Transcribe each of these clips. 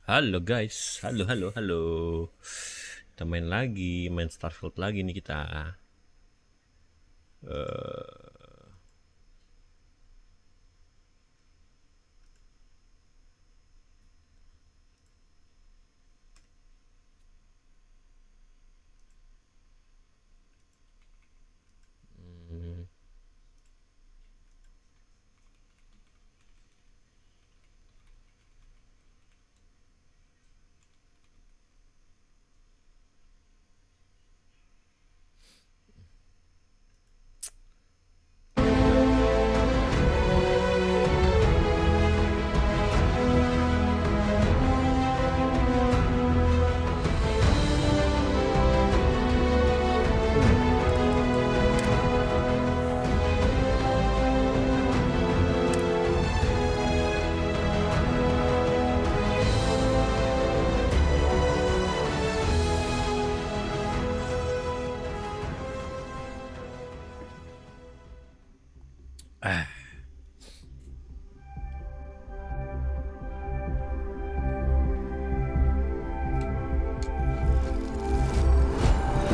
Halo guys, halo. Kita main lagi, main Starfield lagi nih kita.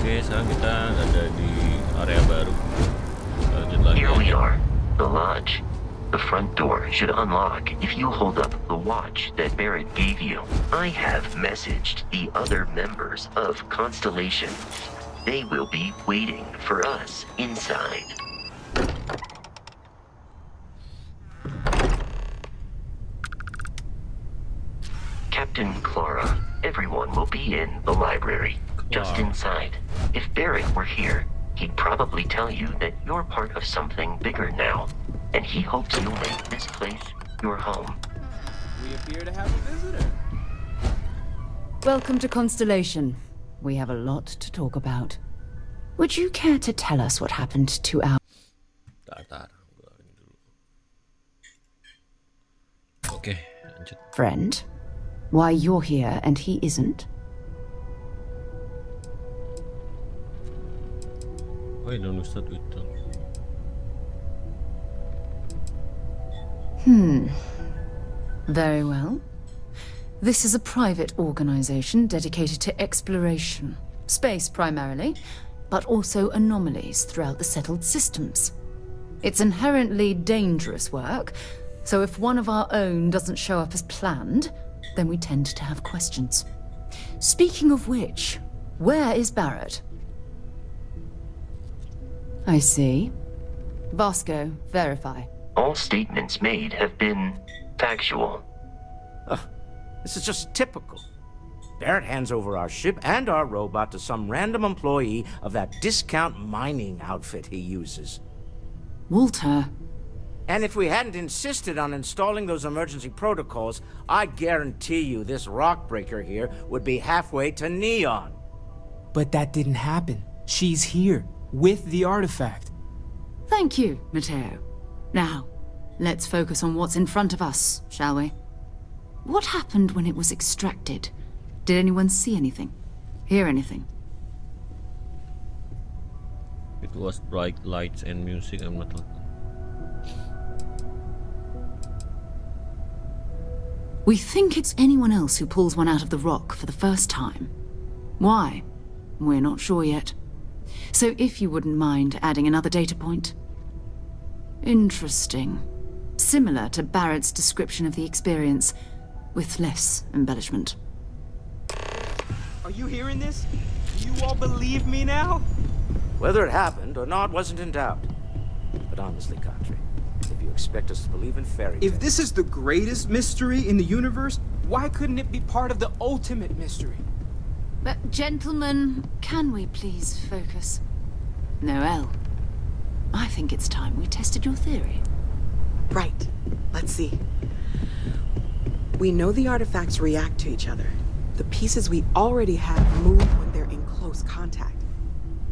Oke, sekarang kita ada di area baru. Lanjut lagi. Here we are, the lodge. The front door should unlock if you hold up the watch that Barrett gave you. I have messaged the other members of Constellation. They will be waiting for us inside. Captain Clara, everyone will be in the library, just inside. If Barrett were here, he'd probably tell you that you're part of something bigger now, and he hopes you'll make this place your home. We appear to have a visitor. Welcome to Constellation. We have a lot to talk about. Would you care to tell us what happened to our... Oke, lanjut. friend? Why you're here and he isn't? Why don't we start with that? Very well. This is a private organization dedicated to exploration. Space primarily, but also anomalies throughout the settled systems. It's inherently dangerous work, so if one of our own doesn't show up as planned, then we tend to have questions. Speaking of which, where is Barrett? I see. Vasco, verify. All statements made have been factual. This is just typical. Barrett hands over our ship and our robot to some random employee of that discount mining outfit he uses. Walter. And if we hadn't insisted on installing those emergency protocols, I guarantee you this rock breaker here would be halfway to Neon. But that didn't happen. She's here, with the artifact. Thank you, Matteo. Now, let's focus on what's in front of us, shall we? What happened when it was extracted? Did anyone see anything? Hear anything? It was bright lights and music. I'm not. We think it's anyone else who pulls one out of the rock for the first time. Why? We're not sure yet. So if you wouldn't mind adding another data point. Interesting. Similar to Barrett's description of the experience, with less embellishment. Are you hearing this? Do you all believe me now? Whether it happened or not wasn't in doubt. But honestly, Country, if you expect us to believe in fairy tales... If this is the greatest mystery in the universe, why couldn't it be part of the ultimate mystery? But gentlemen, can we please focus? Noel, I think it's time we tested your theory. Right. Let's see. We know the artifacts react to each other. The pieces we already have move when they're in close contact.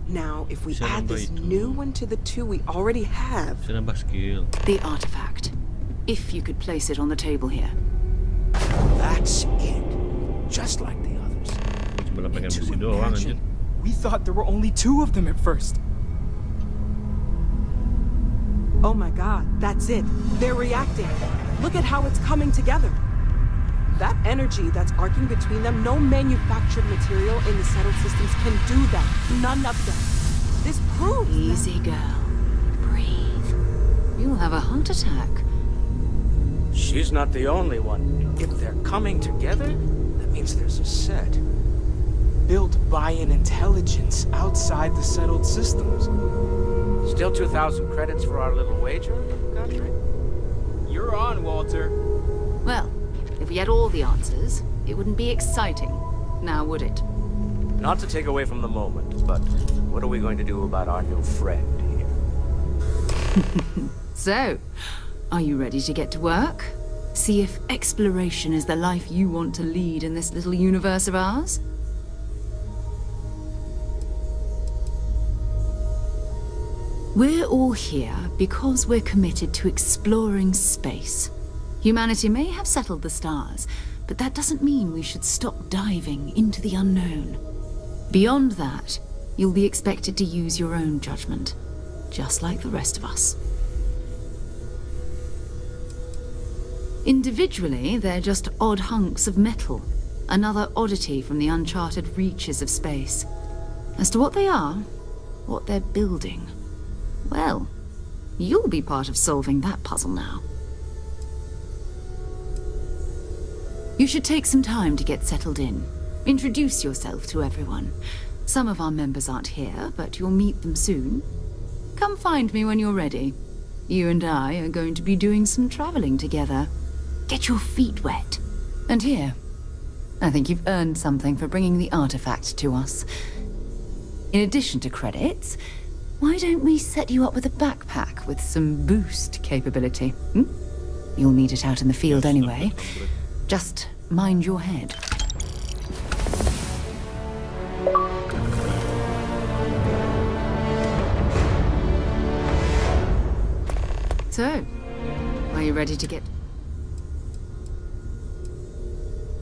Now, if we add this new one to the two we already have... The artifact. If you could place it on the table here. That's it. Just like the others. We thought there were only two of them at first. Oh my god, that's it. They're reacting. Look at how it's coming together. That energy that's arcing between them, no manufactured material in the settled systems can do that. None of them. This proves that- Easy, girl. Breathe. You'll have a heart attack. She's not the only one. If they're coming together, that means there's a set. Built by an intelligence outside the settled systems. Still 2,000 credits for our little wager, Godfrey? You're on, Walter. Well, if we had all the answers, it wouldn't be exciting, now would it? Not to take away from the moment, but what are we going to do about our new friend here? So, are you ready to get to work? See if exploration is the life you want to lead in this little universe of ours? We're all here because we're committed to exploring space. Humanity may have settled the stars, but that doesn't mean we should stop diving into the unknown. Beyond that, you'll be expected to use your own judgment, just like the rest of us. Individually, they're just odd hunks of metal, another oddity from the uncharted reaches of space. As to what they are, what they're building, well, you'll be part of solving that puzzle now. You should take some time to get settled in. Introduce yourself to everyone. Some of our members aren't here, but you'll meet them soon. Come find me when you're ready. You and I are going to be doing some traveling together. Get your feet wet. And here, I think you've earned something for bringing the artifact to us. In addition to credits, why don't we set you up with a backpack with some boost capability? Hmm? You'll need it out in the field anyway. Just mind your head. So, are you ready to get...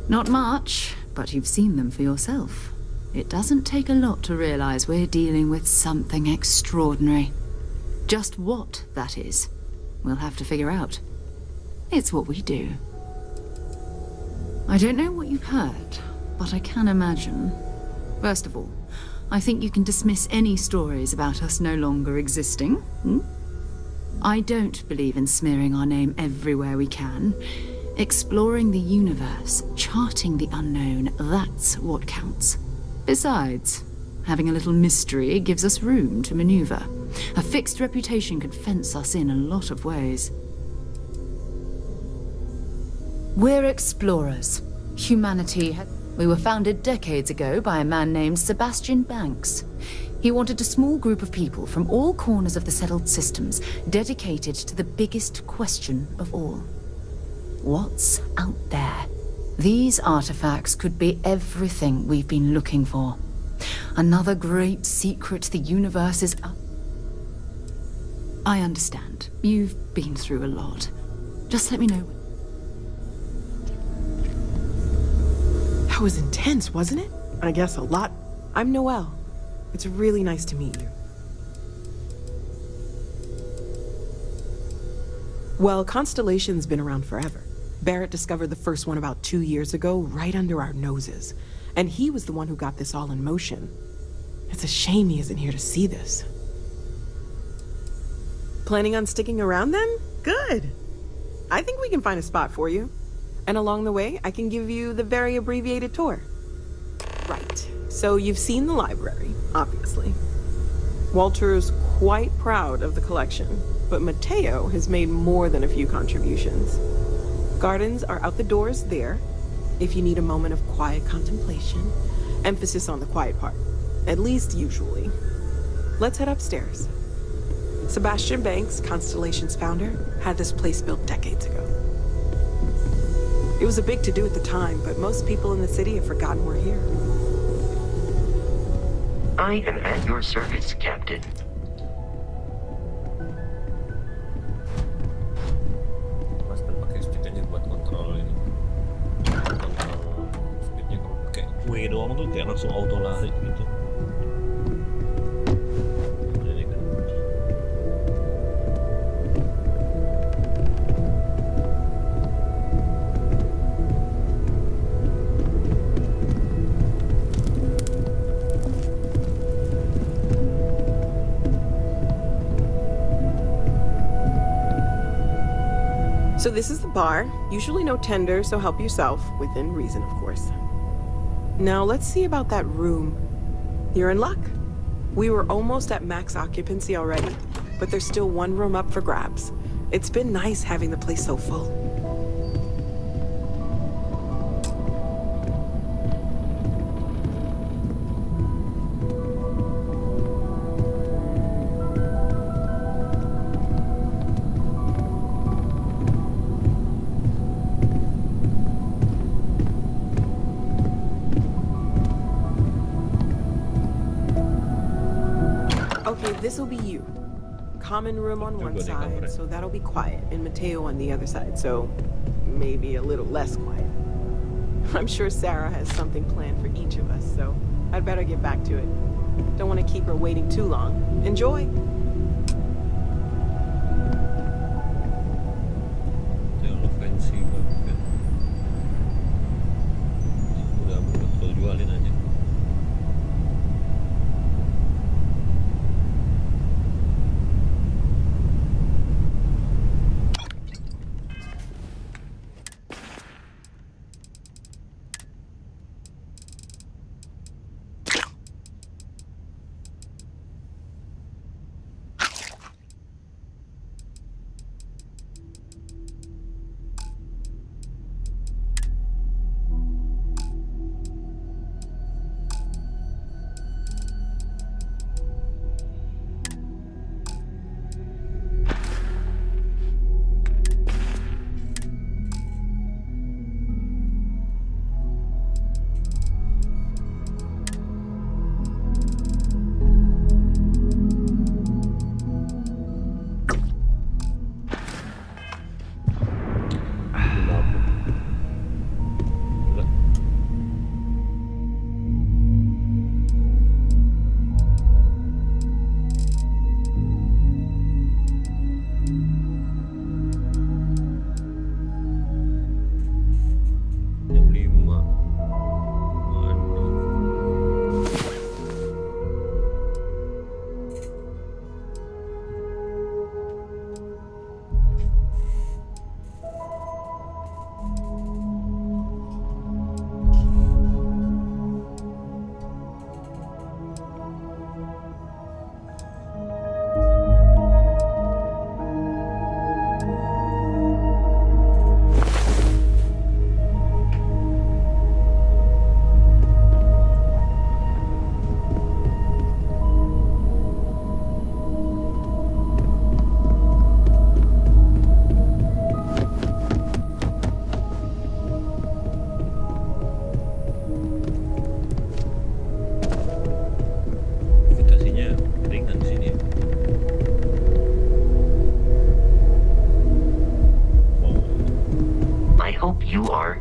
Not much, but you've seen them for yourself. It doesn't take a lot to realize we're dealing with something extraordinary. Just what that is, we'll have to figure out. It's what we do. I don't know what you've heard, but I can imagine. First of all, I think you can dismiss any stories about us no longer existing. Hmm? I don't believe in smearing our name everywhere we can. Exploring the universe, charting the unknown, that's what counts. Besides, having a little mystery gives us room to maneuver. A fixed reputation could fence us in a lot of ways. We're explorers. We were founded decades ago by a man named Sebastian Banks. He wanted a small group of people from all corners of the settled systems dedicated to the biggest question of all. What's out there? These artifacts could be everything we've been looking for. Another great secret the universe is up. I understand. You've been through a lot. Just let me know. That was intense, wasn't it? I guess a lot. I'm Noelle. It's really nice to meet you. Well, Constellation's been around forever. Barrett discovered the first one about 2 years ago, right under our noses. And he was the one who got this all in motion. It's a shame he isn't here to see this. Planning on sticking around then? Good. I think we can find a spot for you. And along the way, I can give you the very abbreviated tour. Right. So you've seen the library, obviously. Walter's quite proud of the collection, but Mateo has made more than a few contributions. Gardens are out the doors there, if you need a moment of quiet contemplation. Emphasis on the quiet part, at least usually. Let's head upstairs. Sebastian Banks, Constellation's founder, had this place built decades ago. It was a big to-do at the time, but most people in the city have forgotten we're here. I am at your service, Captain. Mas kan pakai stick aja buat kontrol ini. Kontrol speednya kalau pakai W doang tuh kayak langsung auto lari gitu. Jadi kan. So this is the bar. Usually no tender, so help yourself. Within reason, of course. Now let's see about that room. You're in luck. We were almost at max occupancy already, but there's still one room up for grabs. It's been nice having the place so full. Okay, this'll be you. Common room on one side, so that'll be quiet, and Mateo on the other side, so maybe a little less quiet. I'm sure Sarah has something planned for each of us, so I'd better get back to it. Don't want to keep her waiting too long. Enjoy! Terlalu fancy banget kan. Udah betul jualin aja.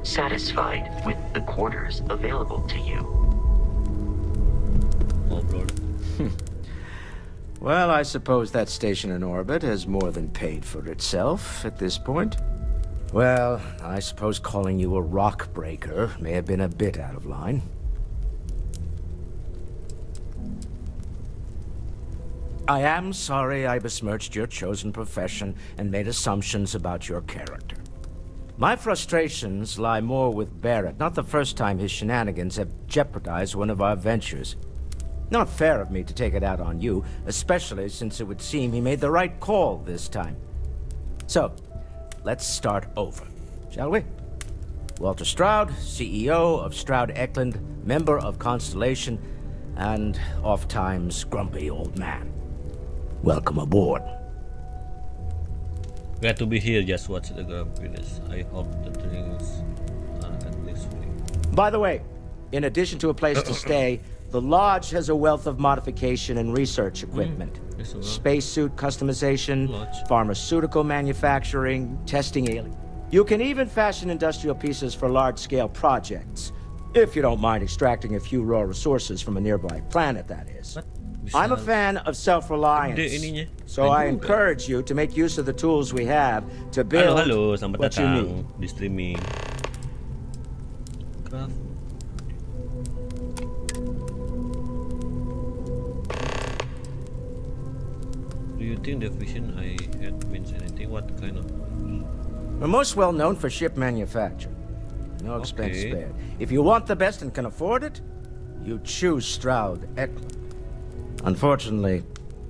Satisfied with the quarters available to you. Well, I suppose that station in orbit has more than paid for itself at this point. Well, I suppose calling you a rock breaker may have been a bit out of line. I am sorry I besmirched your chosen profession and made assumptions about your character. My frustrations lie more with Barrett, not the first time his shenanigans have jeopardized one of our ventures. Not fair of me to take it out on you, especially since it would seem he made the right call this time. So, let's start over, shall we? Walter Stroud, CEO of Stroud Eklund, member of Constellation, and oft-times grumpy old man. Welcome aboard. Glad to be here, just watch the grumpiness. I hope the drinks are at least free. By the way, in addition to a place to stay, the lodge has a wealth of modification and research equipment. Spacesuit customization, pharmaceutical manufacturing, testing alien. You can even fashion industrial pieces for large-scale projects, if you don't mind extracting a few raw resources from a nearby planet, that is. I'm a fan of self-reliance, so I encourage you to make use of the tools we have to build selamat what you datang need. di streaming. Craft. Do you think the vision I had means anything? What kind of We're most well known for ship manufacture. No expense Okay. spared. If you want the best and can afford it, you choose Stroud Eklund. Unfortunately,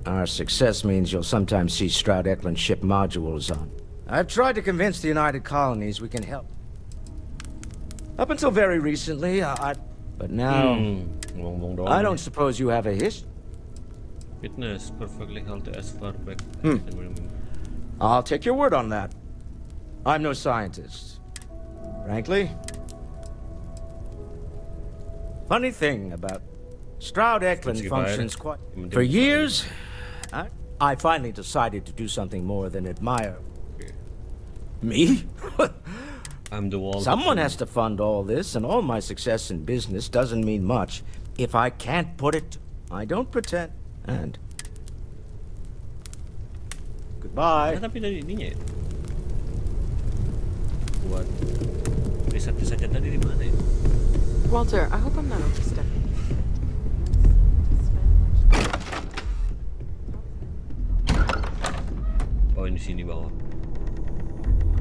our success means you'll sometimes see Stroud Eklund ship modules on. I've tried to convince the United Colonies we can help. Up until very recently, but now, Ngomong doang. I don't suppose you have a history. Fitness perfectly healthy as far back. I'll take your word on that. I'm no scientist. Frankly. Funny thing about Stroud Eklund functions quite... For years, I finally decided to do something more than admire. Me? I'm the wall. Someone has to fund all this, and all my success in business doesn't mean much if I can't put it. I don't pretend. And goodbye. Tapi dari ininya ya. Buat riset-risetnya tadi di mana ya? Walter, I hope I'm not overstepping. Oh, ini sini bawah.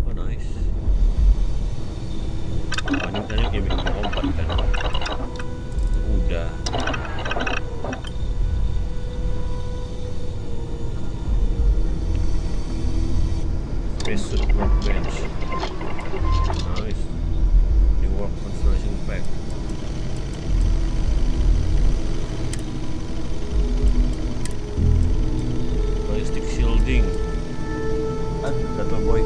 Oh, nice. Oh, ini tadi kayak bikin lompat kan. Udah. Spacesuit workbench. Nice. New work construction pack. Ballistic shielding. Battle boy.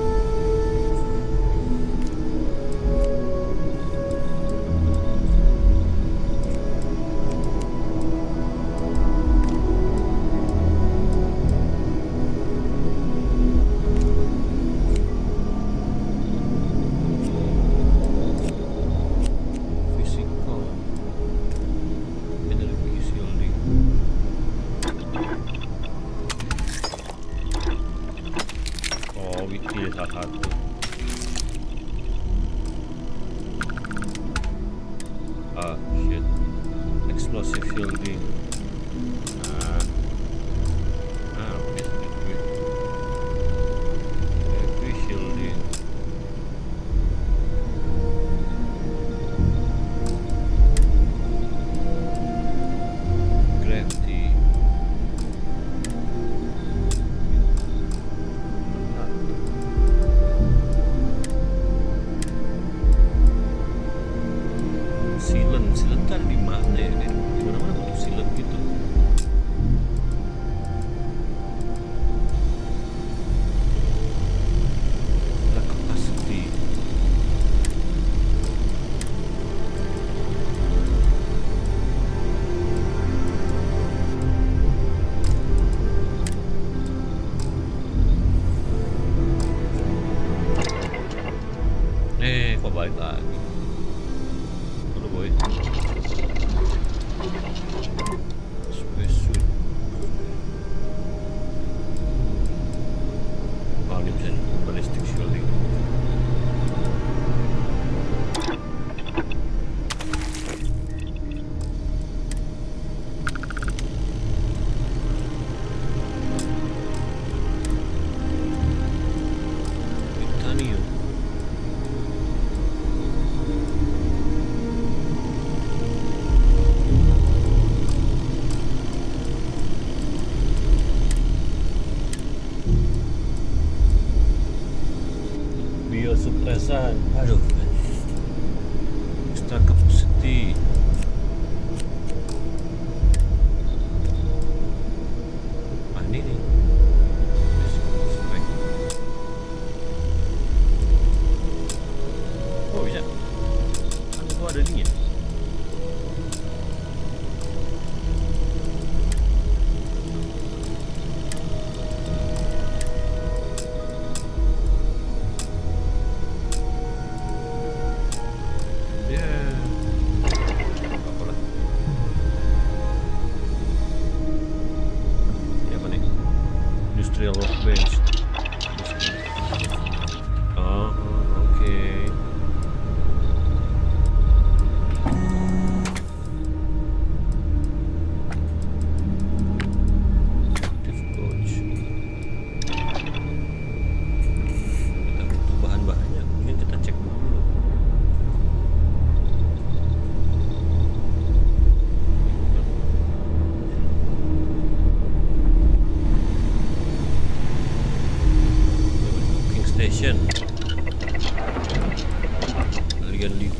Physical. Energy shielding. Oh, wiki salah satu. Ah, shit. Explosive shielding. Basically quick. Heavy shielding. Gravity. Sealant kan di mana ya? Di mana-mana butuh sealant gitu. Ada capacity. Kok balik lagi? Dulu boy. Spacesuit. Oh, ini bisa ballistic shielding. Titanium. Biosupresan. Aduh. Extra capacity. Ah, ini nih. Spek. Oh, bisa. Kan gua ada ininya. Industrial workbench. Oh, okay. Active coach. Kita butuh bahan-bahan. Mission. Kalian lihat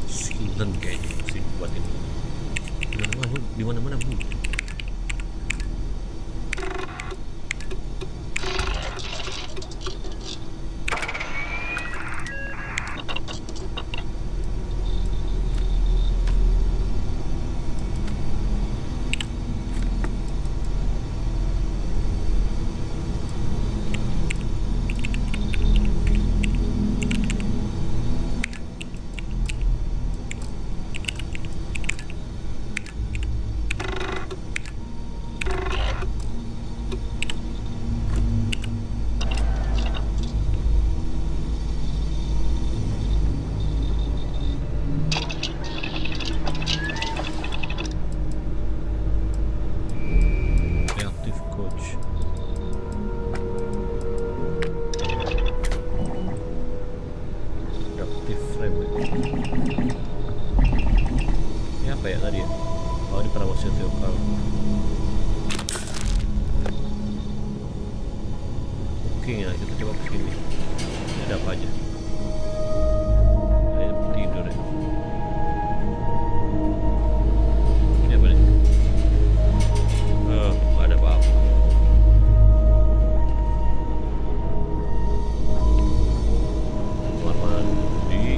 Silen kayaknya sih buat ini. Di mana-mana bu. Reactive coach. Reactive frame. Ini apa ya tadi ya? Oh, ini para wasit lokal. Oke, ya kita coba kesini. Ini ada apa aja? Ini tidur ya. Ini apa nih? Nggak ada apa-apa. Kamar mandi.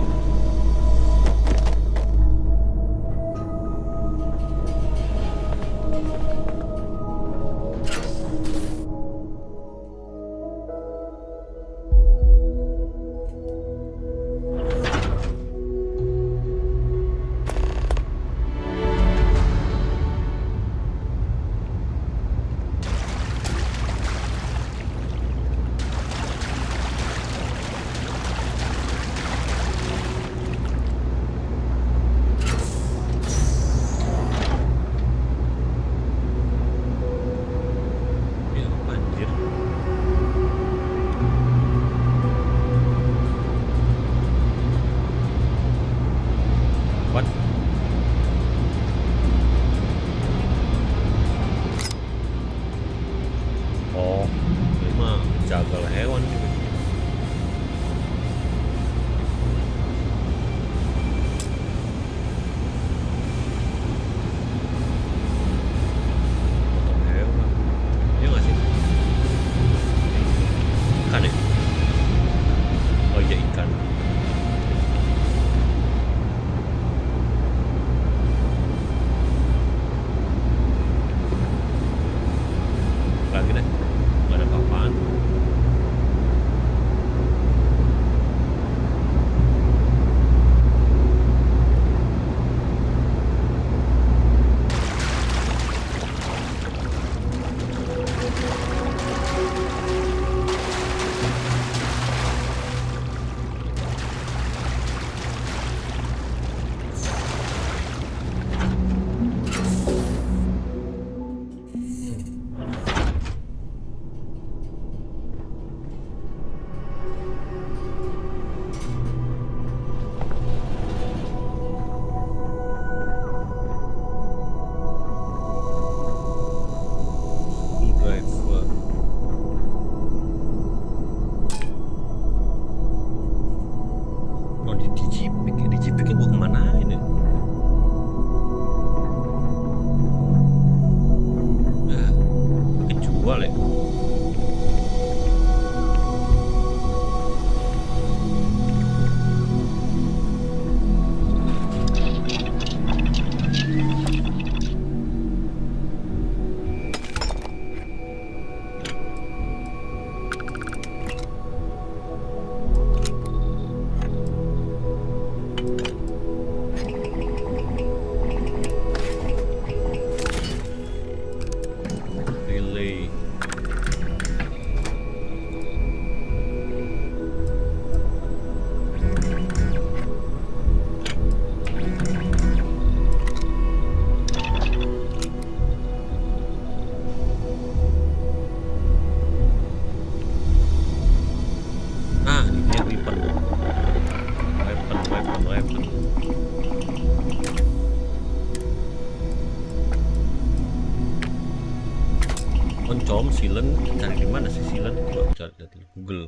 com Sealand, cari di mana sih Sealand? Coba cari Google.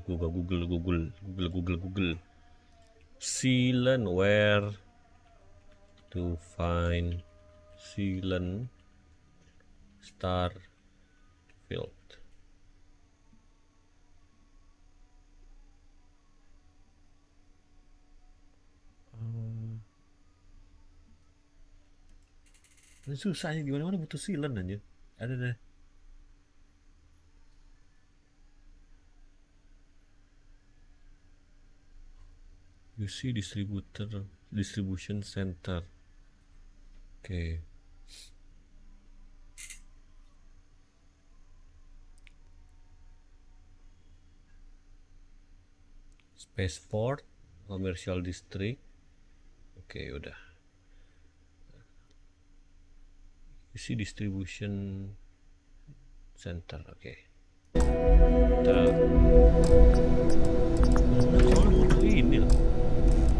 Sealand, where to find Sealand Starfield. Ini susah nih, gimana butuh Sealand aja. Ada deh. UC distribution center. Oke. Spaceport, commercial district. Oke, udah. UC distribution center. Oke. Soalnya butuh ini lah.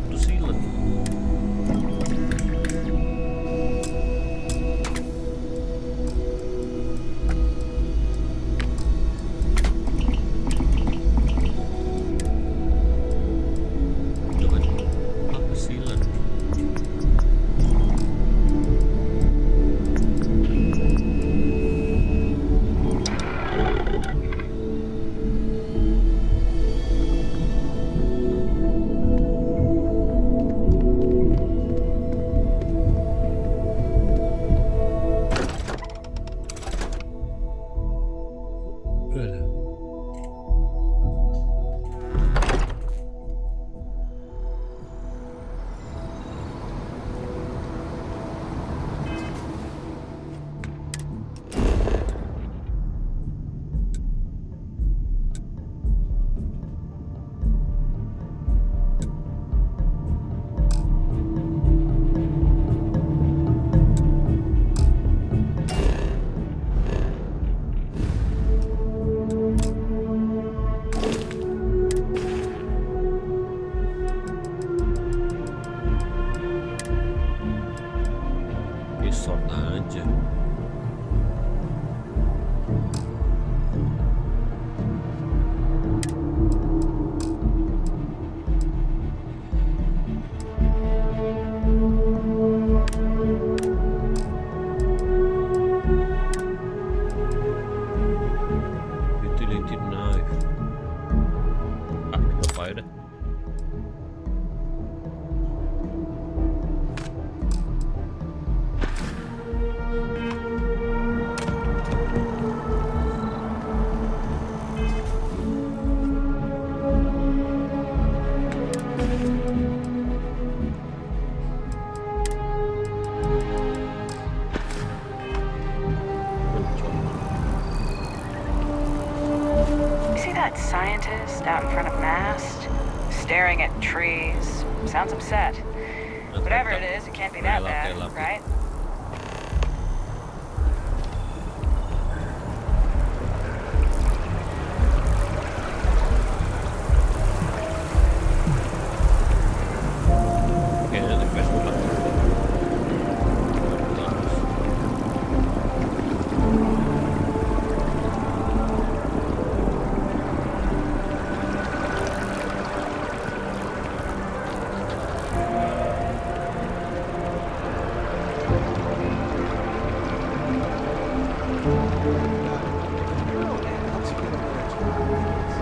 Butuh Sealand. Apa Sealand? Resort aja. Utility knife. Apa ya dah? See that scientist out in front of mast? Staring at trees. Sounds upset. Whatever it is, it can't be that bad, right?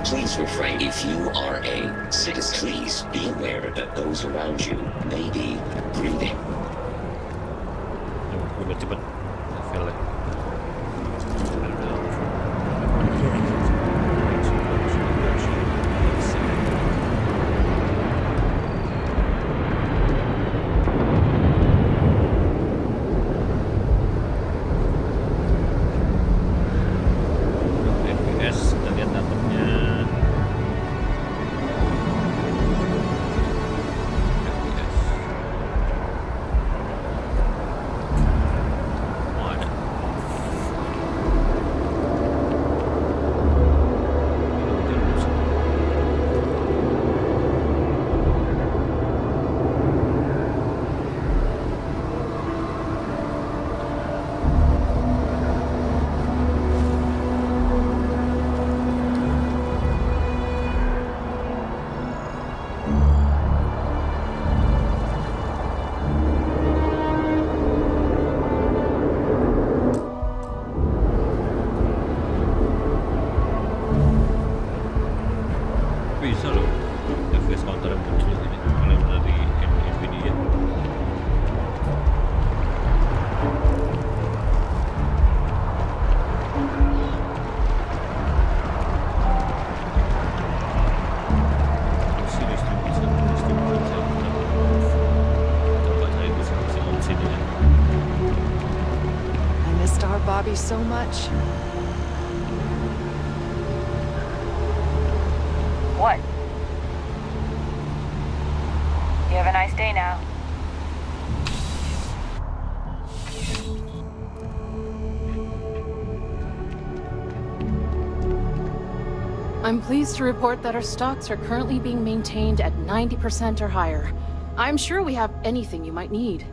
Please refrain. If you are a citizen, please be aware that those around you may be breathing. Cepet. Level. FPS, kita lihat datanya. FPS. Oh, ada. so much. What? You have a nice day now. I'm pleased to report that our stocks are currently being maintained at 90% or higher. I'm sure we have anything you might need.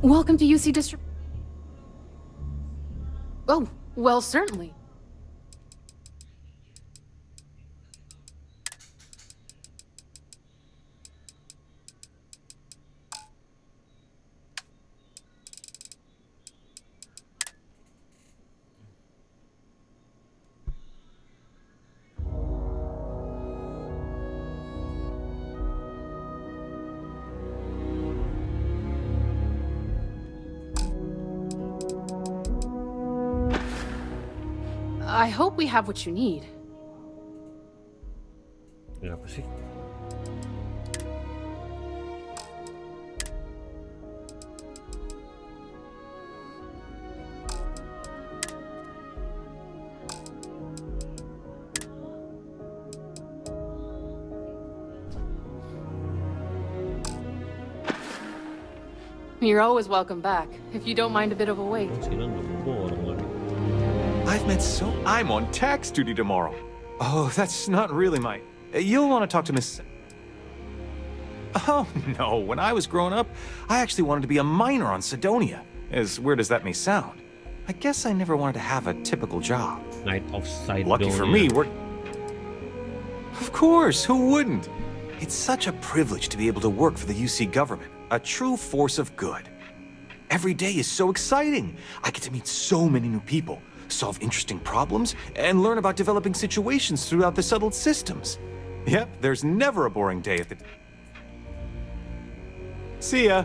Welcome to UC District. Oh, well, certainly. I hope we have what you need. Ini apa sih? You're always welcome back, if you don't mind a bit of a wait. Sila ngeborong lagi. I'm on tax duty tomorrow. Oh, that's not really my... You'll want to talk to Miss... Oh, no. When I was growing up, I actually wanted to be a miner on Sidonia. As weird as that may sound. I guess I never wanted to have a typical job. Night of Sidonia. Lucky for me, we're... Of course, who wouldn't? It's such a privilege to be able to work for the UC government. A true force of good. Every day is so exciting. I get to meet so many new people, solve interesting problems, and learn about developing situations throughout the settled systems. Yep, there's never a boring day at the... See ya.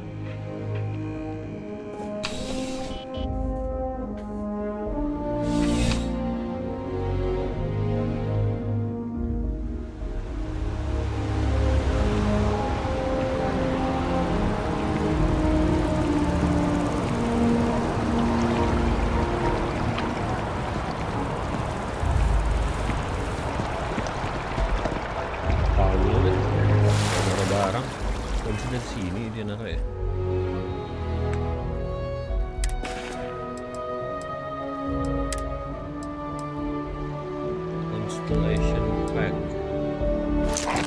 Dari sini dia naruh ya. Constellation pack. Hah?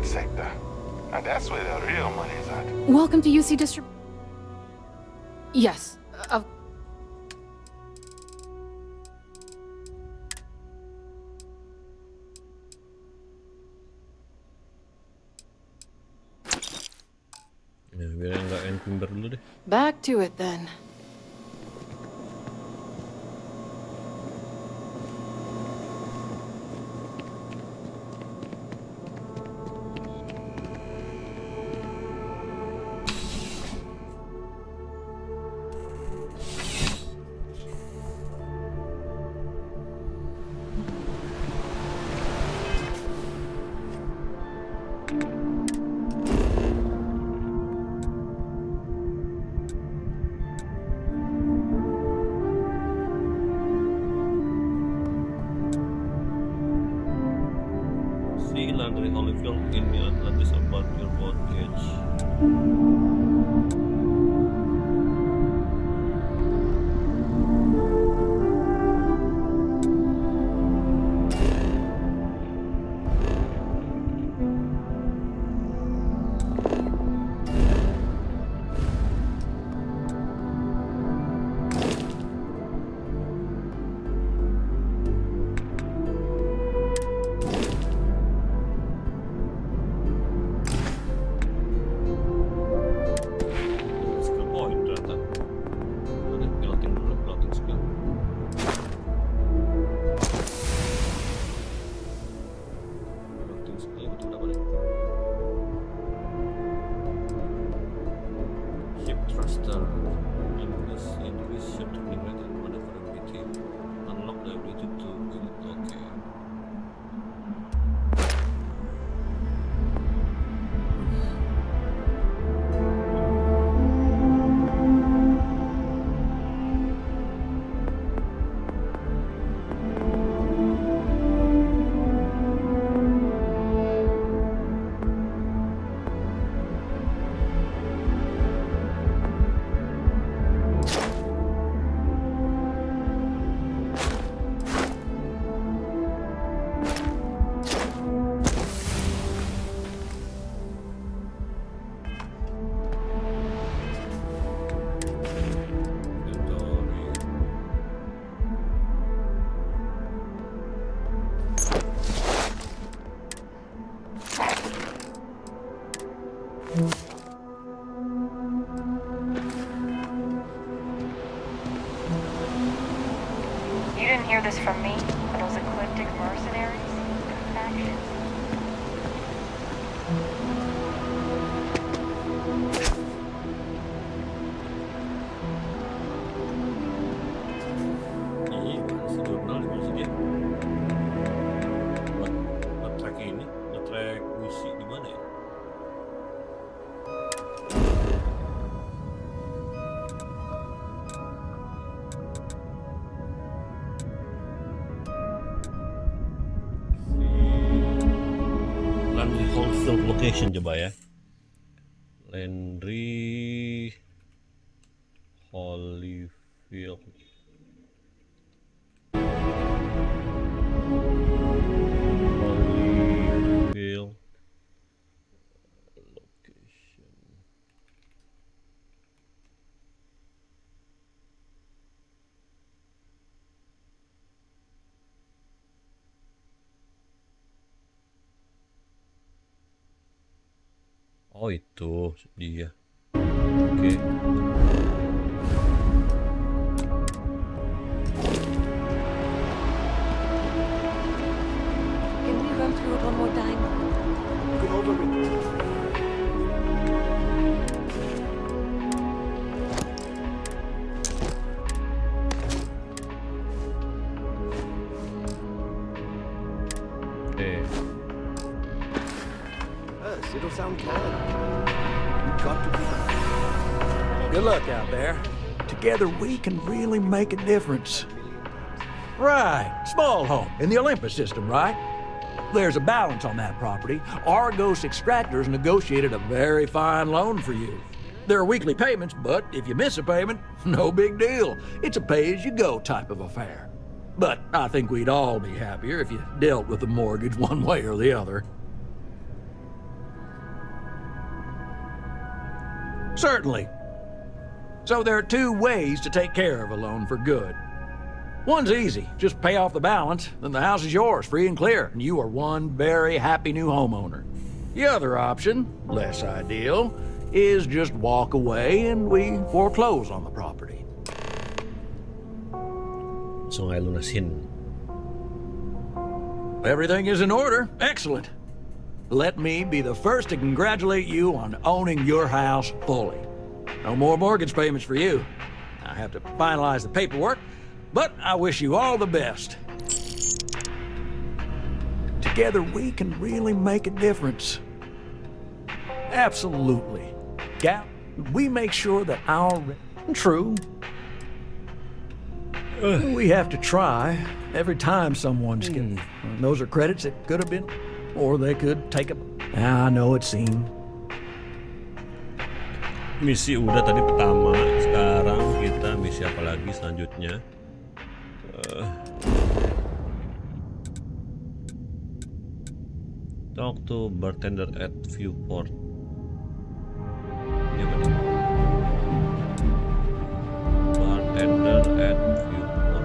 Sector. Now that's where the real money is at. Welcome to UC District. Yes. Ya, biar nggak enkumber dulu deh. Back to it then. Di Landry Holyfield in New Atlantis about your mortgage. You didn't hear this from me, those ecliptic mercenaries? Factions. Iya, si jurnal di mana sih dia? Nge-track ini, nge-track misi di mana ya? Landry Holyfield location coba ya. Landry Holyfield. Holyfield location. Oh itu dia. Oke. Can we run through it one more time? Go over it. It'll sound canon. You've got to be. Good luck out there. Together we can really make a difference. Right. Small home in the Olympus system, right? There's a balance on that property. Argos Extractors negotiated a very fine loan for you. There are weekly payments, but if you miss a payment, no big deal. It's a pay-as-you-go type of affair. But I think we'd all be happier if you dealt with the mortgage one way or the other. Certainly. So there are two ways to take care of a loan for good. One's easy. Just pay off the balance, then the house is yours, free and clear, and you are one very happy new homeowner. The other option, less ideal, is just walk away and we foreclose on the property. Langsung aja lunasin. Everything is in order. Excellent. Let me be the first to congratulate you on owning your house fully. No more mortgage payments for you. I have to finalize the paperwork, but I wish you all the best. Together we can really make a difference. Absolutely. Gal, we make sure that our... True. We have to try every time someone's getting... Those are credits that could have been... Or they could take a... I know it seemed... Misi udah tadi pertama, sekarang kita misi apa lagi selanjutnya? Talk to bartender at Viewport. Ini apa nih? Bartender at Viewport.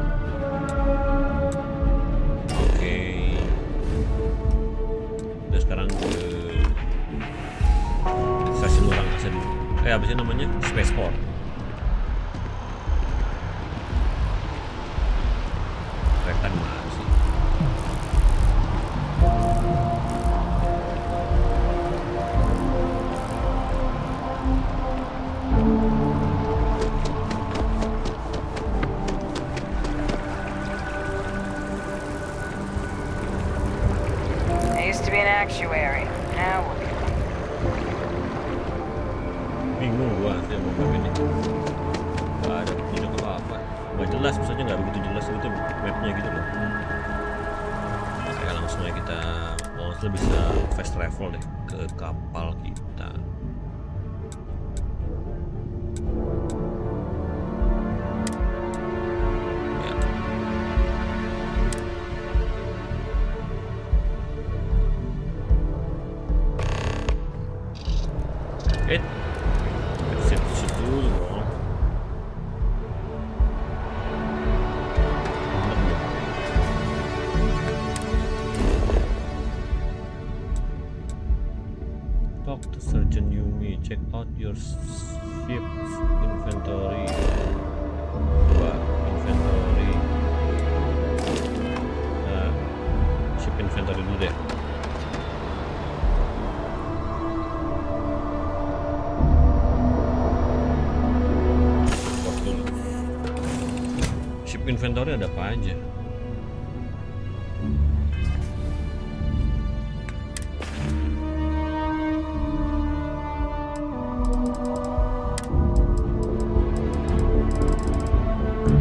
Oke. Udah sekarang ke stasiun orang angkasa dulu. Apa sih namanya? Spaceport. Kereta di mana sih? I used to be an actuary. Now what? Bingung gua sih mau ini. Gak ada petunjuk apa-apa. Gak jelas, misalnya nggak begitu jelas gitu mapnya gitu loh. Makanya langsung aja kita bisa fast travel deh ke kapal kita. Ya. Exit dulu dong. Talk to Surgeon Yumi. Check out your ship's inventory. Inventory. Ship inventory dulu deh. Inventory ada apa aja?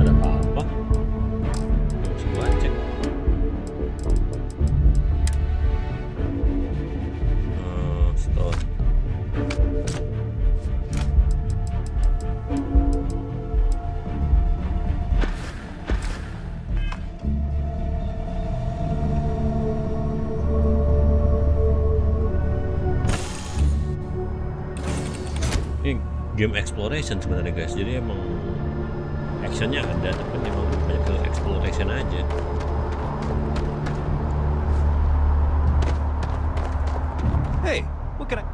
Ada apa? Harus gua cek. Store. Game exploration sebenarnya guys, jadi emang actionnya ada tapi emang banyak ke exploration aja. Hey, what can I...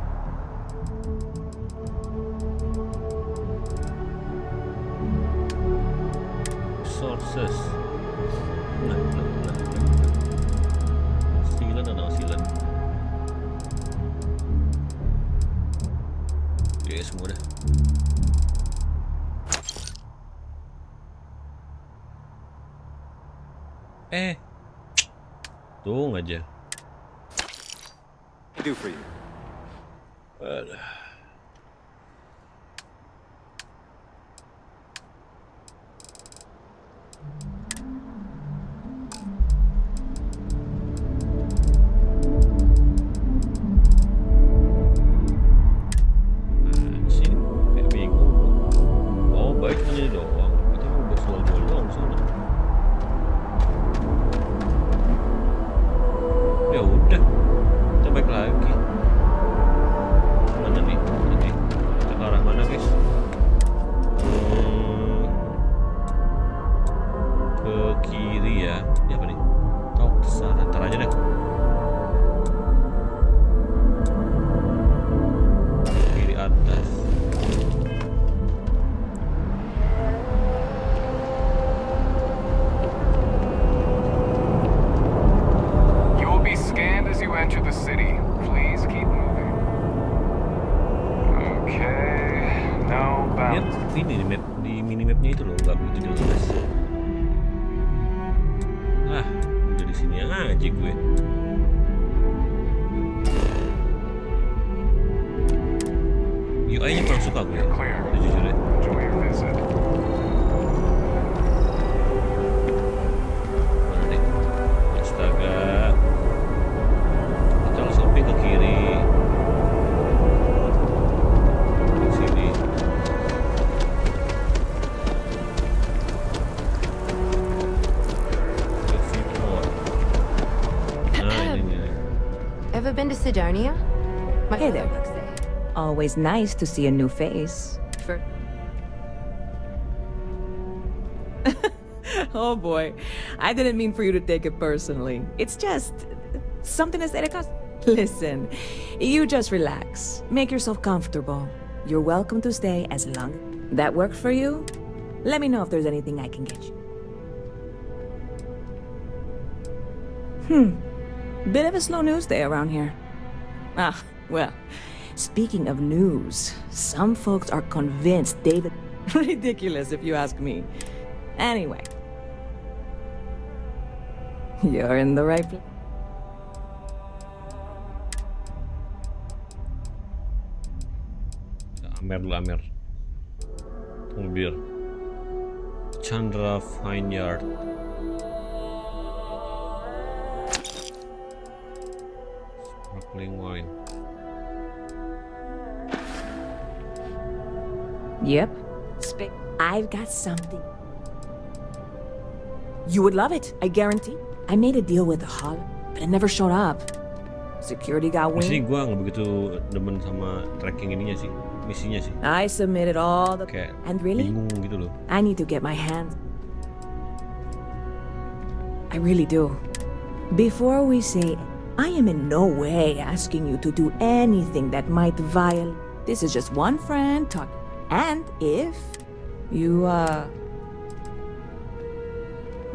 Sources. Silan ada silan. Oke, semua dah. Tunggu aja. do for you? Ever been to Sidonia? Hey there. Always nice to see a new face. Oh boy, I didn't mean for you to take it personally. It's just something aesthetic. Listen, you just relax. Make yourself comfortable. You're welcome to stay as long as that works for you. Let me know if there's anything I can get you. Bit of a slow news day around here. Ah, well, speaking of news, some folks are convinced David... Ridiculous if you ask me. Anyway. You're in the right place. Amer. Mobil. Chandra Vineyard. Sparkling wine. Yep. I've got something. You would love it, I guarantee. I made a deal with the hall, but it never showed up. Security got wind. Sini gua nggak begitu demen sama tracking ininya sih, misinya sih. I submitted all the... Kayak and really? bingung gitu loh. I need to get my hands... I really do. Before we say... I am in no way asking you to do anything that might violate... This is just one friend talking. And if you,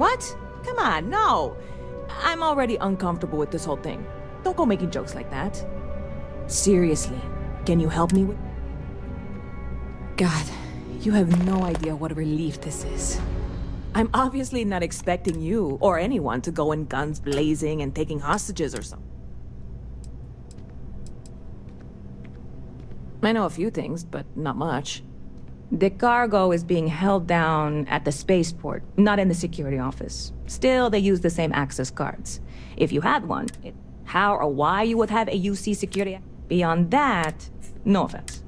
What? Come on, no. I'm already uncomfortable with this whole thing. Don't go making jokes like that. Seriously, can you help me with... God, you have no idea what a relief this is. I'm obviously not expecting you or anyone to go in guns blazing and taking hostages or something. I know a few things, but not much. The cargo is being held down at the spaceport, not in the security office. Still, they use the same access cards. If you had one, how or why you would have a UC security... Beyond that, no offense.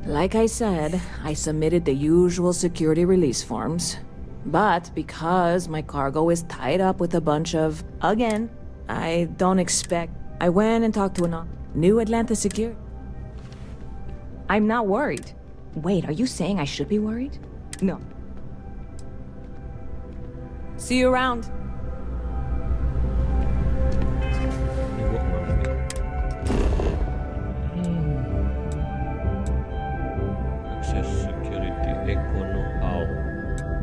Like I said, I submitted the usual security release forms. But because my cargo is tied up with a bunch of... Again, I don't expect... I went and talked to a new Atlanta security. I'm not worried. Wait, are you saying I should be worried? No. See you around. Ini gua kemana nih? Access security econo out.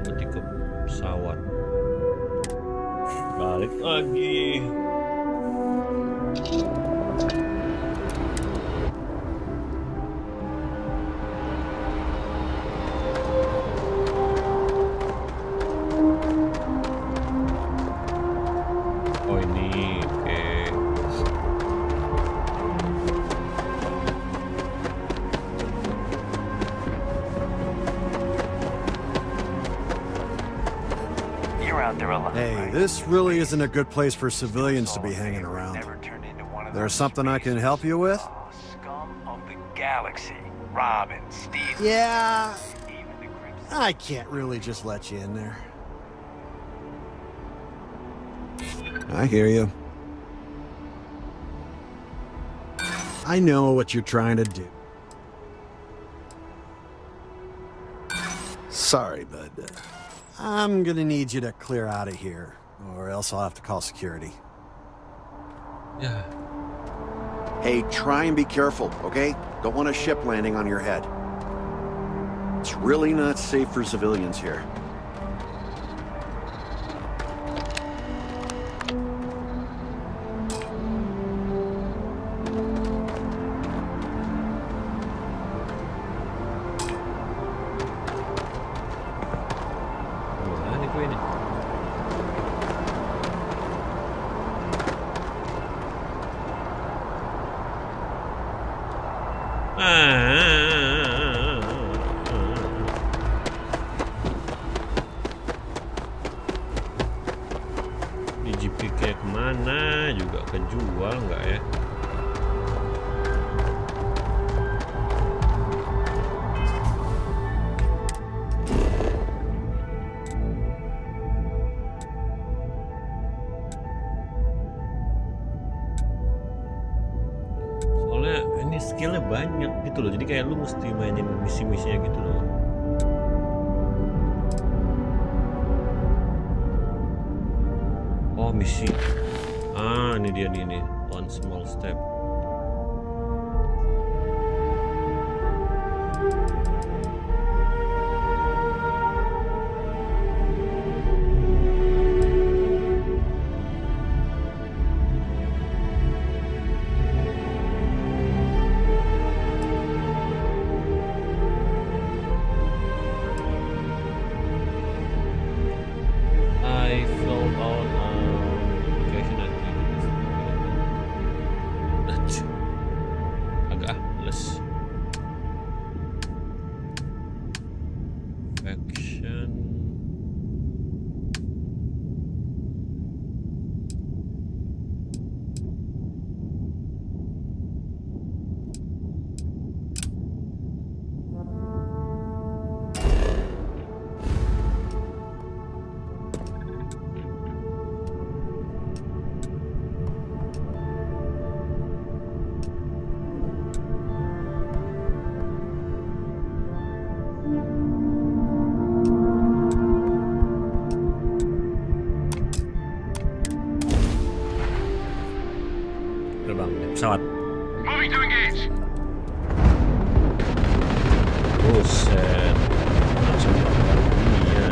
Mati ke pesawat. Balik lagi. Oh ini, oke. You're out there alone. Hey, this really isn't a good place for civilians to be hanging around. There's something I can help you with? Scum of the galaxy. Robin, Steve. Yeah, I can't really just let you in there. I hear you. I know what you're trying to do. Sorry, bud. I'm gonna need you to clear out of here, or else I'll have to call security. Ya, Hey, try and be careful, okay? Don't want a ship landing on your head. It's really not safe for civilians here. gimana nih gue ini? Di GP kayak kemana juga kejual nggak ya? skillnya banyak gitu loh, jadi kayak lu mesti mainin misi-misinya gitu loh. Oh misi, ini dia nih, one small step. Pesawat. Moving to engage. Buset. Langsung iya.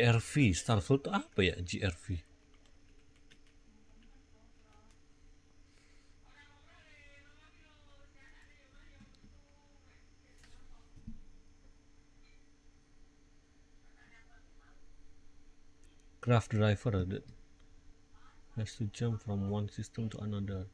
GRV, Starfield itu apa ya GRV? Craft driver that has to jump from one system to another.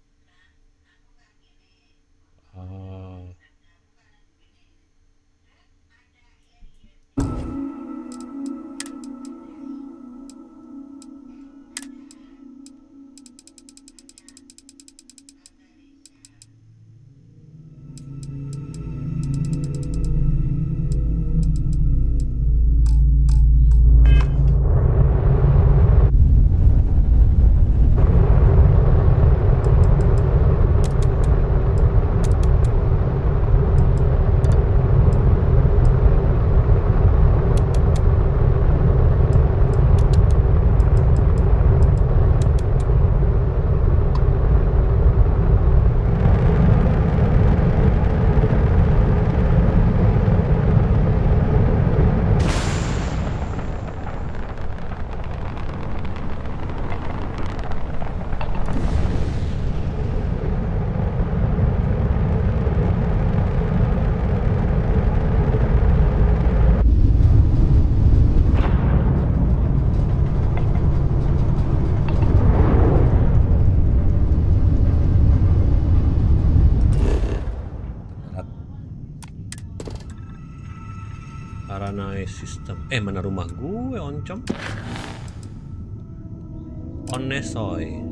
System. Mana rumah gue, oncom? Onesoy.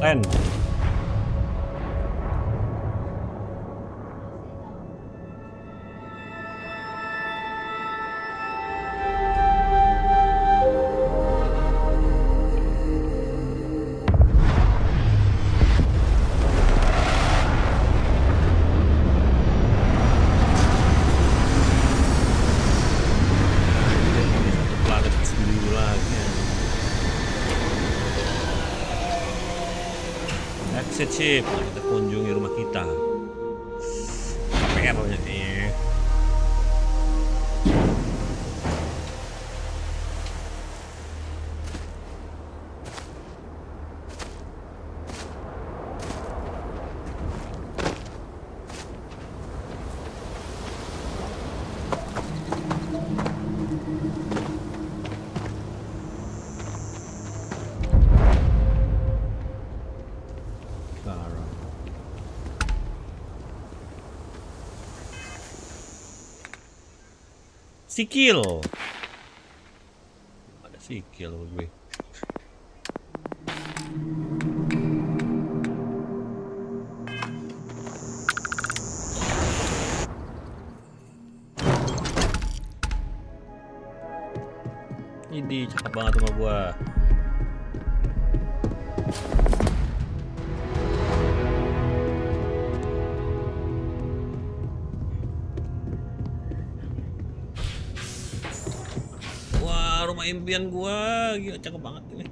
Ren. Sip, nah, kita kunjungi rumah kita. KPR nya Sikil. Ada sikil gue. Ini cakep banget rumah gua. Wah, rumah impian gua. Gila, cakep banget ini.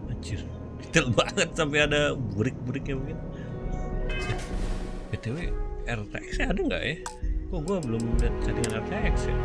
Anjir, detail banget sampai ada burik-buriknya mungkin. BTW, RTX-nya ada nggak ya? Kok gua belum lihat settingan RTX ya?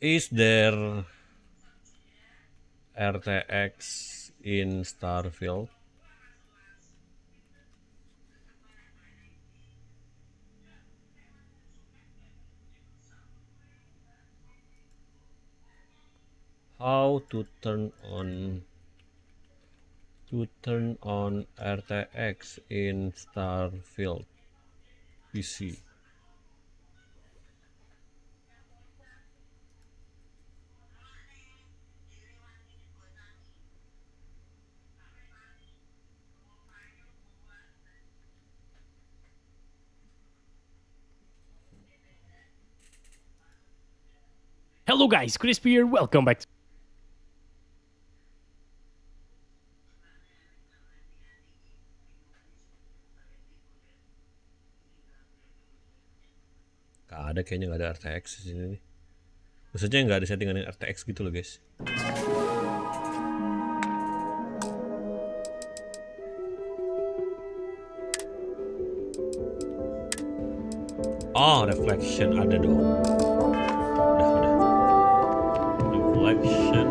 Is there RTX in Starfield? How to turn on RTX in Starfield PC? Hello guys, Crispy here, welcome back. Gak ada, kayaknya nggak ada RTX di sini nih. Maksudnya nggak ada settingan yang RTX gitu loh guys. Oh, reflection ada dong. Udah. Reflection.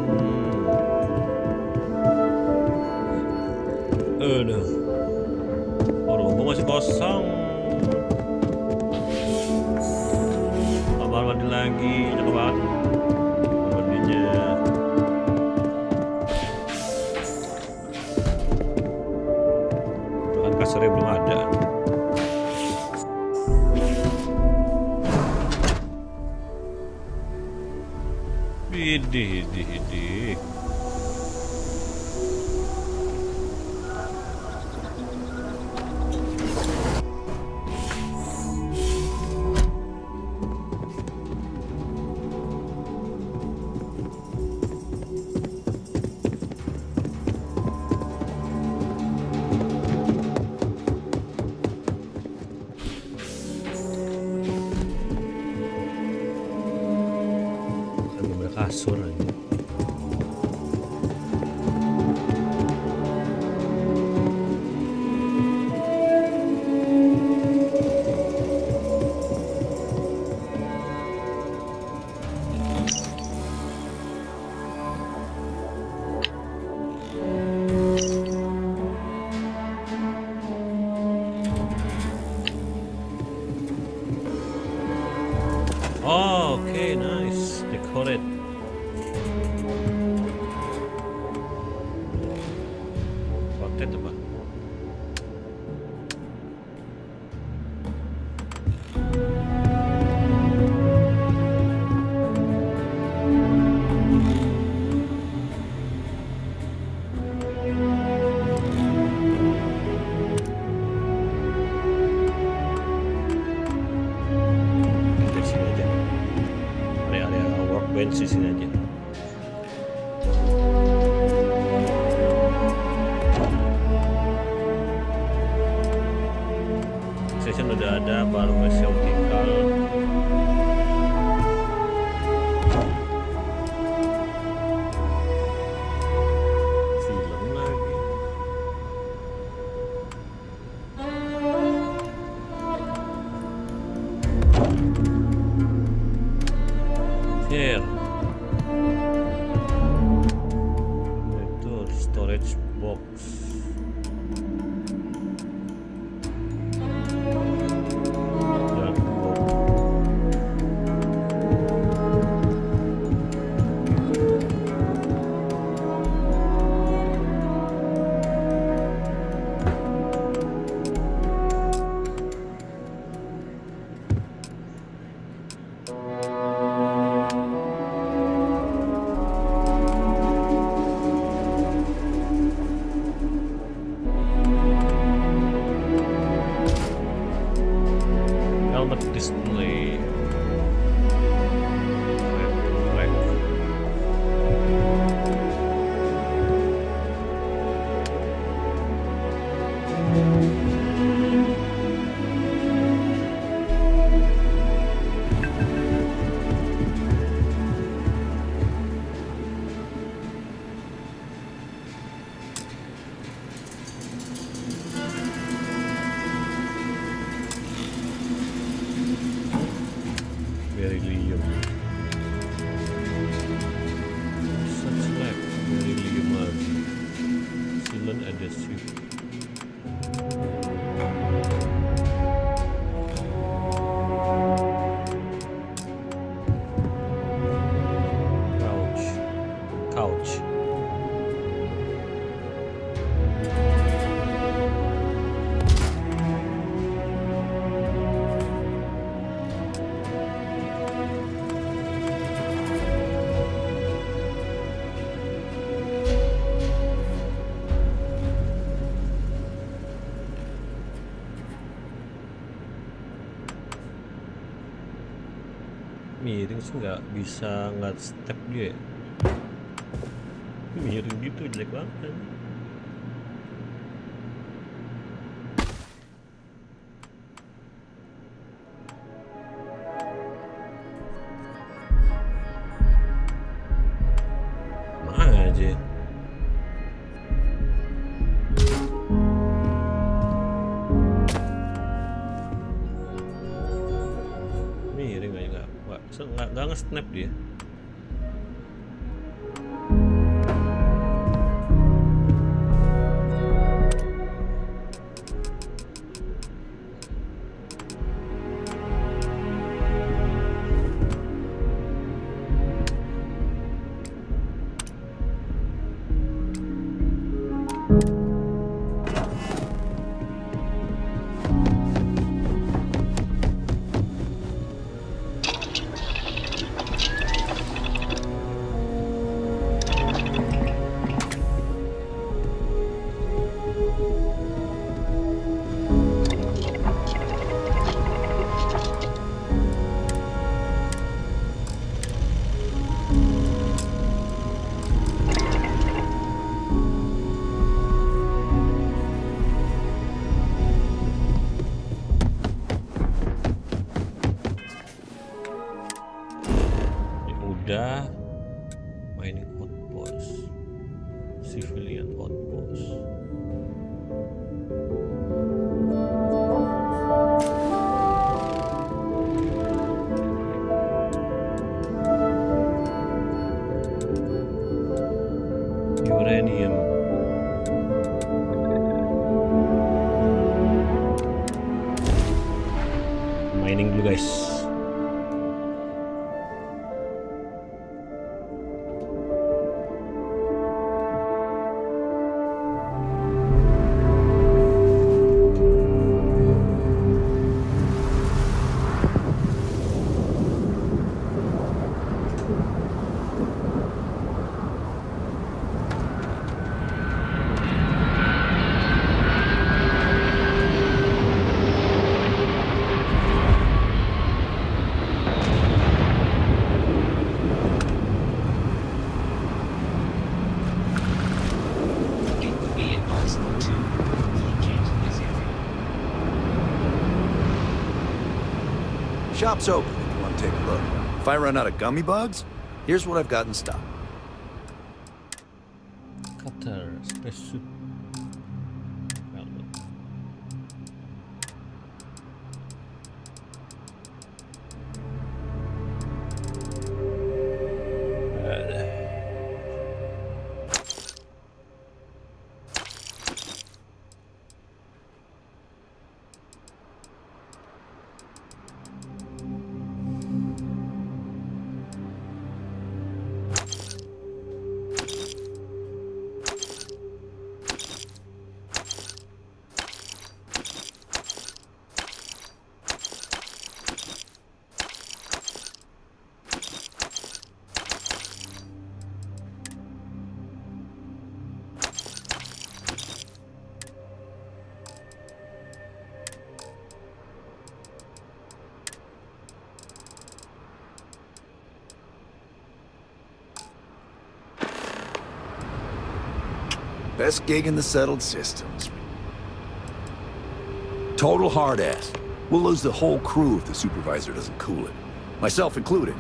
Aduh. Oh, rumah masih kosong. Kamar mandi lagi, cakep banget. Kamar mandinya. Bahkan kasurnya belum ada. Hidih. Kasur aja. Oh, okay, nice. Decorate. Rotate apa? Dari sini aja. Area workbench di sini aja. Station udah ada, baru masih optical. Here. Itu storage box. Display. Beryllium. Such like beryllium lagi. Sealant adhesive. Couch. Miring sih nggak bisa nggak step dia ya. Miring gitu jelek banget. Mana aja. Miring aja nggak nge-snap dia. Udah mining outpost, civilian outpost. Uranium. Mining dulu guys. Shop's open if you want to take a look. If I run out of gummy bugs, here's what I've got in stock. Cutter, spacesuit. Best gig in the settled systems. Total hard ass. We'll lose the whole crew if the supervisor doesn't cool it. Myself included.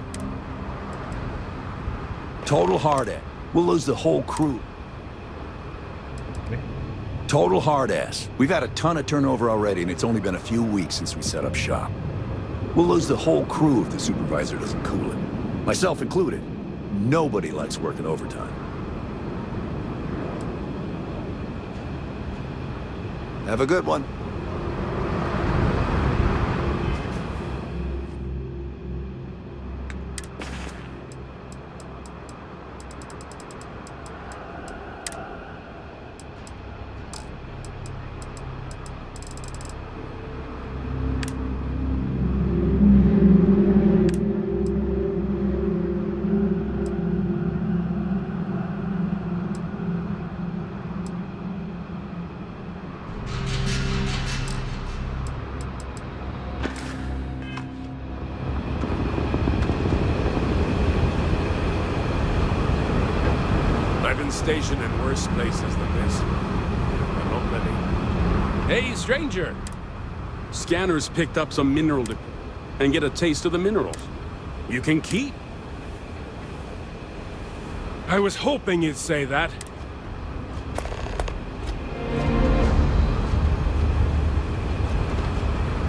Total hard ass. We'll lose the whole crew. Total hard ass. We've had a ton of turnover already, and it's only been a few weeks since we set up shop. We'll lose the whole crew if the supervisor doesn't cool it. Myself included. Nobody likes working overtime. Have a good one. I've been stationed in worse places than this. But not many. Hey, stranger! Scanners picked up some mineral and get a taste of the minerals. You can keep. I was hoping you'd say that.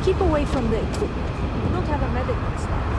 Keep away from the equipment. We don't have a medical staff.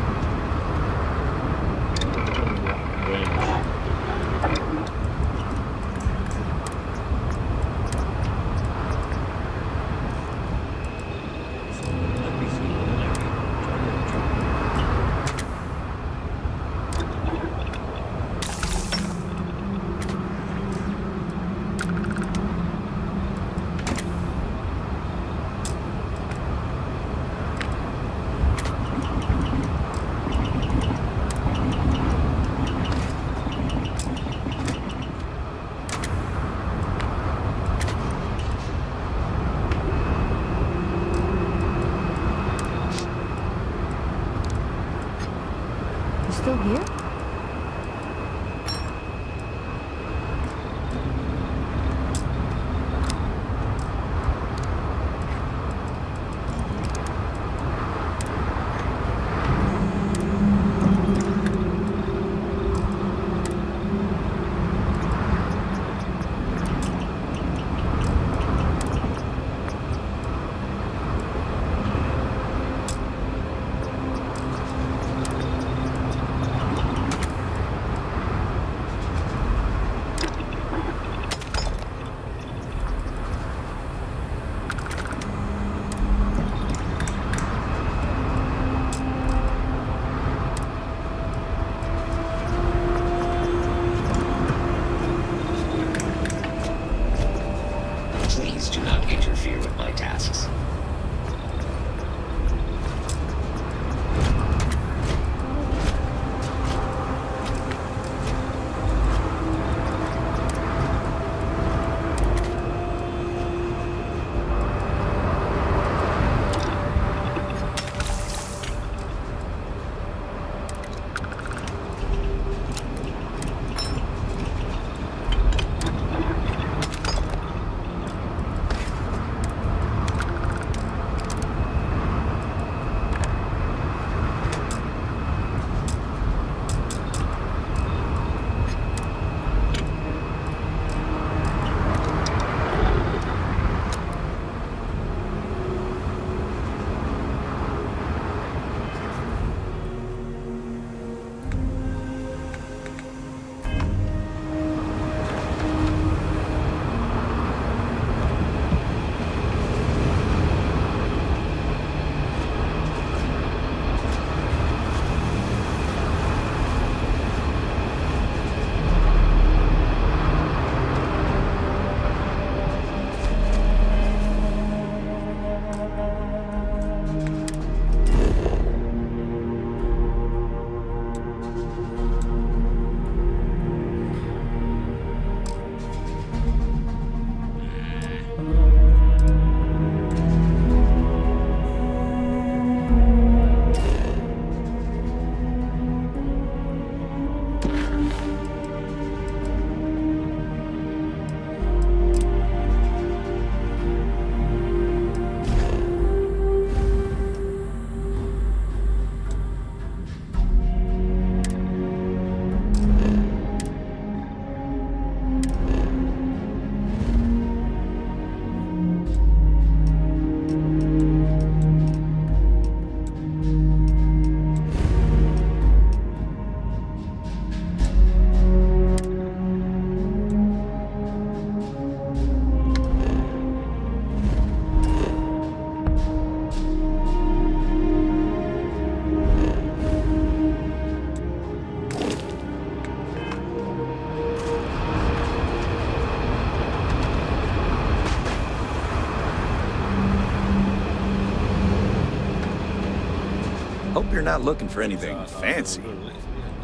not looking for anything fancy.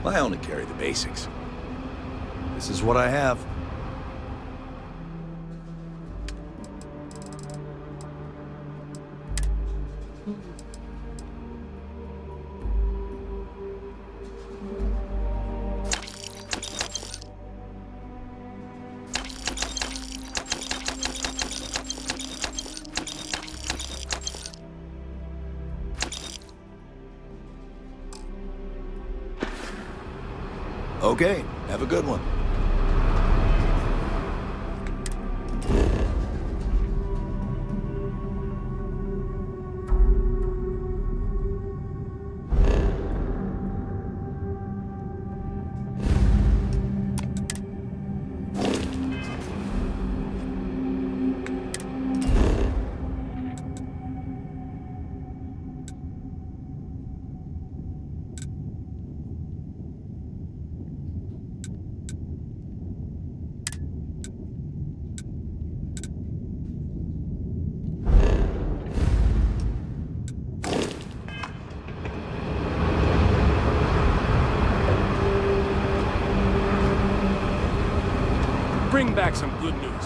I only carry the basics. This is what I have. Okay, have a good one. Bring back some good news.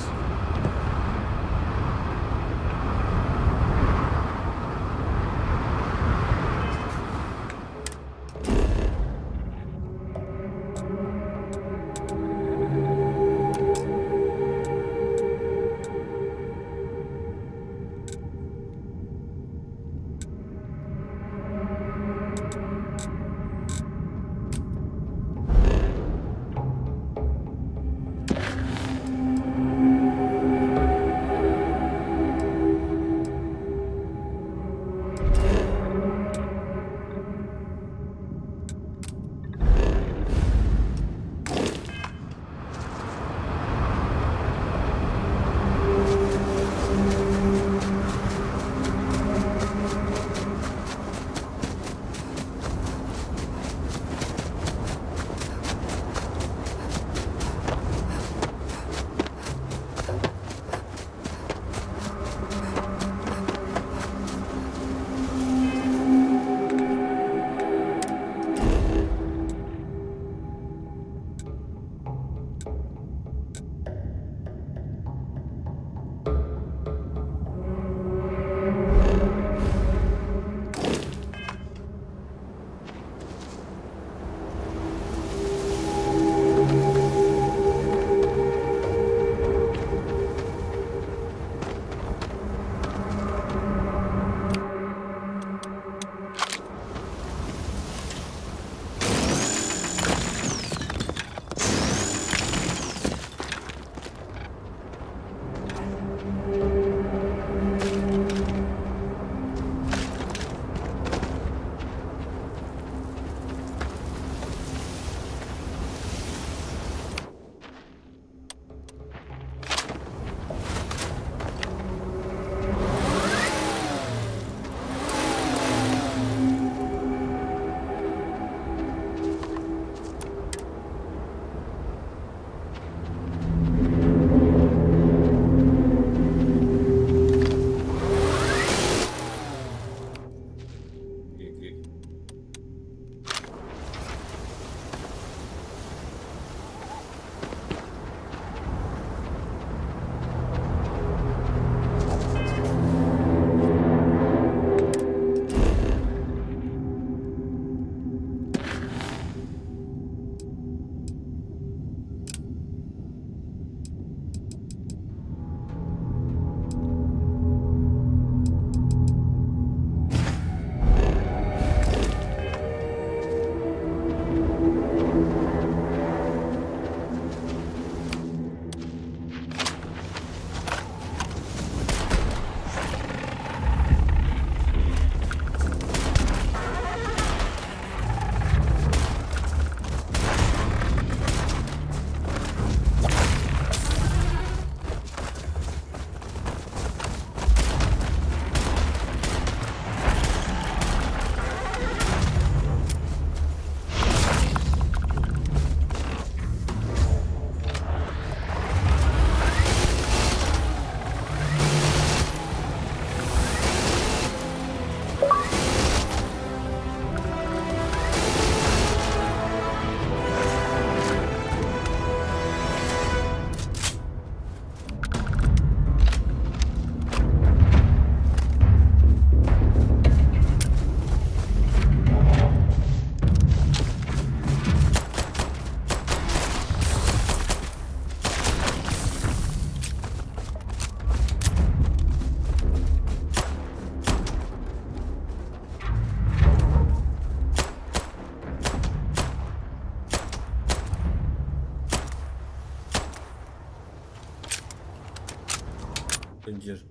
Anjir.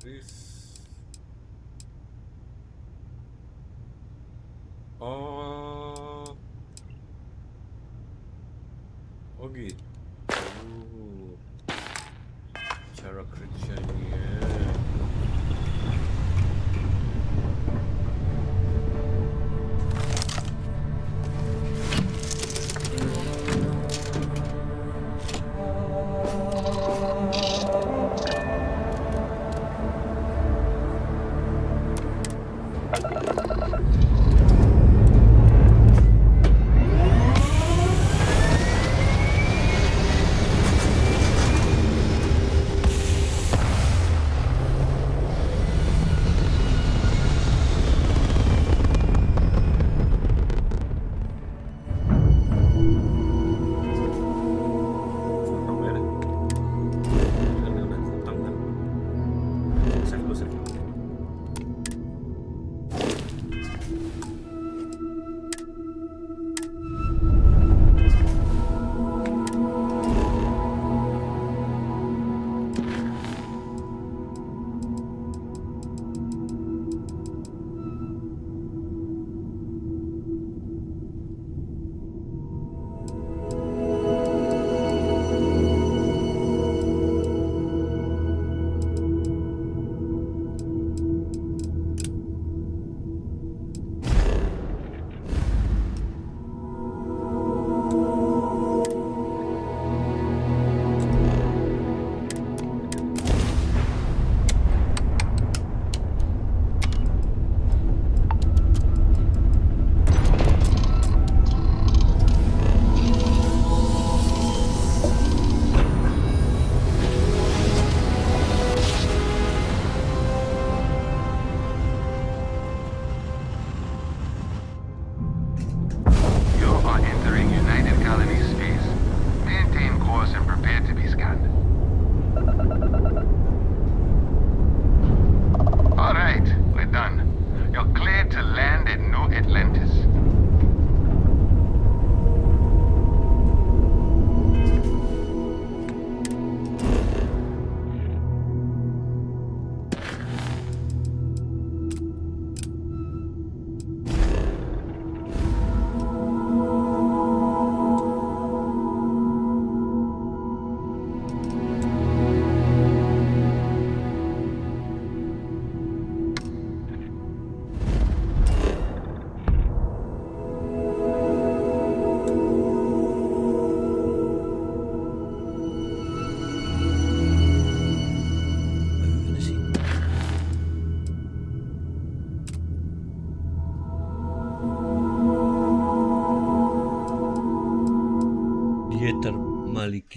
Chris. Oh. Oh gitu. Cara kerjanya.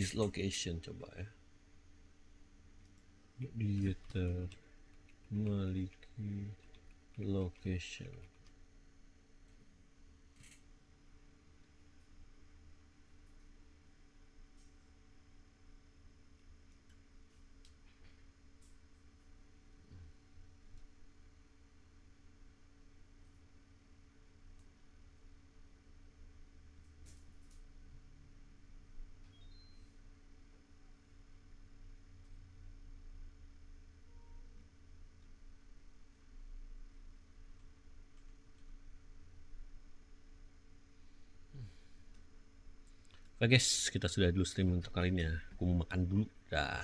his location, coba ya. Dia memiliki location. Oke guys, kita sudah dulu streaming untuk kali ini ya. Aku mau makan dulu. Dah.